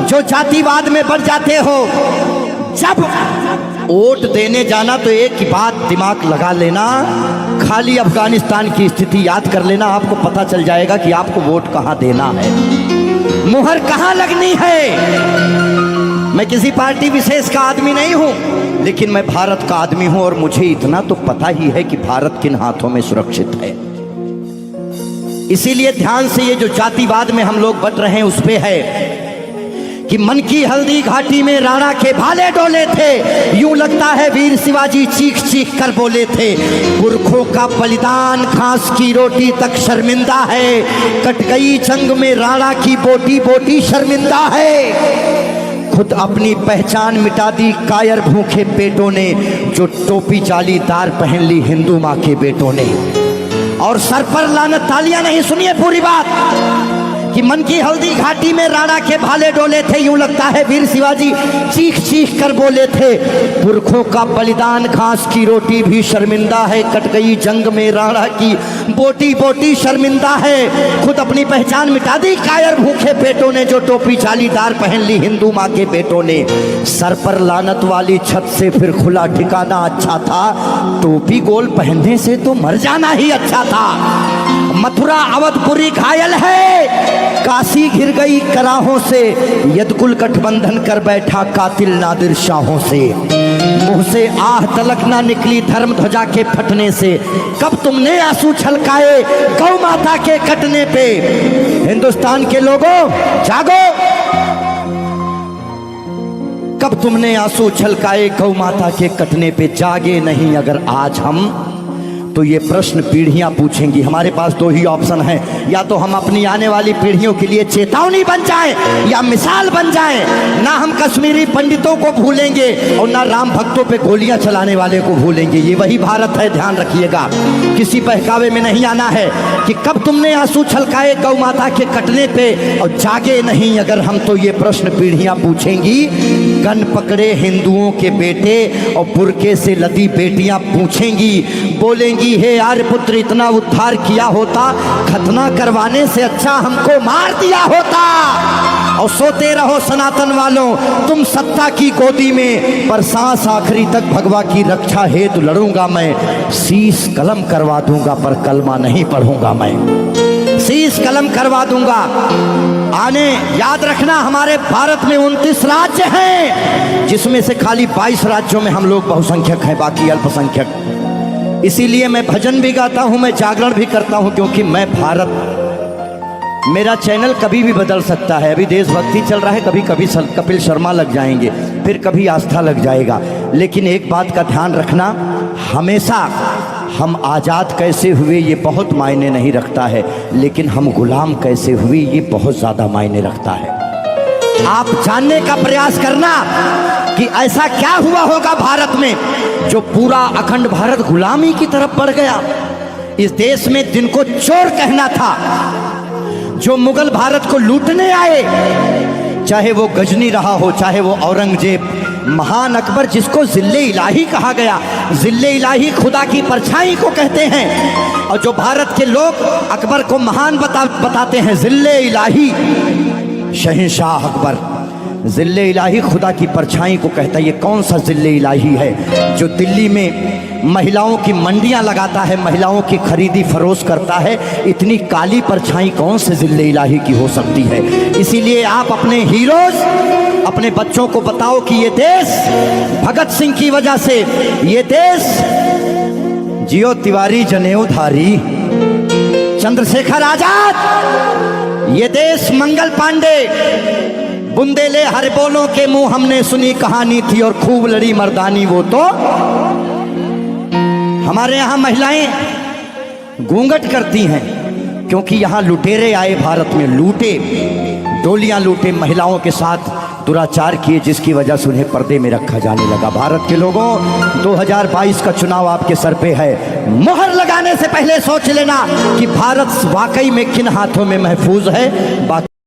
जो जातिवाद में बढ़ जाते हो, जब वोट देने जाना तो एक ही बात दिमाग लगा लेना, खाली अफगानिस्तान की स्थिति याद कर लेना, आपको पता चल जाएगा कि आपको वोट कहां देना है, मुहर कहां लगनी है। मैं किसी पार्टी विशेष का आदमी नहीं हूं, लेकिन मैं भारत का आदमी हूं और मुझे इतना तो पता ही है कि भारत किन हाथों में सुरक्षित है। इसीलिए ध्यान से ये जो जातिवाद में हम लोग बट रहे हैं उस पे है कि मन की हल्दी घाटी में राणा के भाले डोले थे, यूं लगता है वीर शिवाजी चीख चीख कर बोले थे। पुरखों का बलिदान घास की रोटी तक शर्मिंदा है, कट गई जंग में राणा की बोटी बोटी शर्मिंदा है। खुद अपनी पहचान मिटा दी कायर भूखे पेटों ने, जो टोपी जालीदार पहन ली हिंदू माँ के बेटों ने। और सर पर लानत, तालियां नहीं, सुनिए पूरी बात कि मन की हल्दी घाटी में राणा के भाले डोले थे, यूं लगता है वीर शिवाजी चीख चीख कर बोले थे। पुरखों का बलिदान घास की रोटी भी शर्मिंदा है, कट गई जंग में राणा की बोटी बोटी शर्मिंदा है। खुद अपनी पहचान मिटा दी कायर भूखे पेटों ने, जो टोपी जालीदार पहन ली हिंदू माँ के बेटों ने। सर पर लानत वाली छत से फिर खुला ठिकाना अच्छा था, टोपी गोल पहनने से तो मर जाना ही अच्छा था। मथुरा अवधपुरी घायल है, काशी घिर गई कराहों से, यदकुल गठबंधन कर बैठा कातिल नादिर शाहों से। मुंह से आह तलक ना निकली धर्म ध्वजा के फटने से, कब तुमने आंसू छलकाए गौ माता के कटने पे। हिंदुस्तान के लोगों जागो, कब तुमने आंसू छलकाए गौ माता के कटने पे। जागे नहीं अगर आज हम, तो ये प्रश्न पीढ़ियां पूछेंगी। हमारे पास दो ही ऑप्शन है, या तो हम अपनी आने वाली पीढ़ियों के लिए चेतावनी बन जाएं या मिसाल बन जाएं। ना हम कश्मीरी पंडितों को भूलेंगे और ना राम भक्तों पे गोलियां चलाने वाले को भूलेंगे। ये वही भारत है, ध्यान रखिएगा, किसी बहकावे में नहीं आना है कि कब तुमने आंसू छलकाए गौ माता के कटने पे। और जागे नहीं अगर हम, तो ये प्रश्न पीढ़ियां पूछेंगी। गन पकड़े हिंदुओं के बेटे और बुरके से लदी बेटियां पूछेंगी, बोलेंगी हे आर्य पुत्र इतना उद्धार किया होता, खतना करवाने से अच्छा हमको मार दिया होता। और सोते रहो सनातन वालों तुम सत्ता की गोदी में, पर सांस आखिरी तक भगवा की रक्षा हेतु लड़ूंगा मैं। शीश कलम करवा दूंगा पर कलमा नहीं पढ़ूंगा मैं, शीश कलम करवा दूंगा। आने याद रखना, हमारे भारत में 29 राज्य हैं, जिसमें से खाली 22 राज्यों में हम लोग बहुसंख्यक हैं, बाकी अल्पसंख्यक। इसीलिए मैं भजन भी गाता हूं, मैं जागरण भी करता हूं, क्योंकि मैं भारत, मेरा चैनल कभी भी बदल सकता है। अभी देशभक्ति चल रहा है, कभी कभी कपिल शर्मा लग जाएंगे, फिर कभी आस्था लग जाएगा। लेकिन एक बात का ध्यान रखना, हमेशा हम आज़ाद कैसे हुए ये बहुत मायने नहीं रखता है, लेकिन हम गुलाम कैसे हुए ये बहुत ज़्यादा मायने रखता है। आप जानने का प्रयास करना कि ऐसा क्या हुआ होगा भारत में जो पूरा अखंड भारत गुलामी की तरफ बढ़ गया। इस देश में जिनको चोर कहना था, जो मुगल भारत को लूटने आए, चाहे वो गजनी रहा हो, चाहे वो औरंगजेब, महान अकबर जिसको जिल्ले इलाही कहा गया, जिल्ले इलाही खुदा की परछाई को कहते हैं। और जो भारत के लोग अकबर को महान बताते हैं, जिल्ले इलाही शहंशाह अकबर, जिल्ले इलाही खुदा की परछाई को कहता है। ये कौन सा जिल्ले इलाही है जो दिल्ली में महिलाओं की मंडियां लगाता है, महिलाओं की खरीदी फरोश करता है? इतनी काली परछाई कौन से जिल्ले इलाही की हो सकती है? इसीलिए आप अपने हीरोज, अपने बच्चों को बताओ कि ये देश भगत सिंह की वजह से, ये देश जियो तिवारी जनेऊधारी, चंद्रशेखर आजाद, ये देश मंगल पांडे, बुंदेले हर बोलों के मुंह हमने सुनी कहानी थी और खूब लड़ी मर्दानी वो तो। हमारे यहाँ महिलाएं घूंघट करती हैं क्योंकि यहाँ लुटेरे आए भारत में, लूटे, डोलियां लूटे, महिलाओं के साथ दुराचार किए, जिसकी वजह से उन्हें पर्दे में रखा जाने लगा। भारत के लोगों, 2022 का चुनाव आपके सर पे है। मोहर लगाने से पहले सोच लेना कि भारत वाकई में किन हाथों में महफूज है।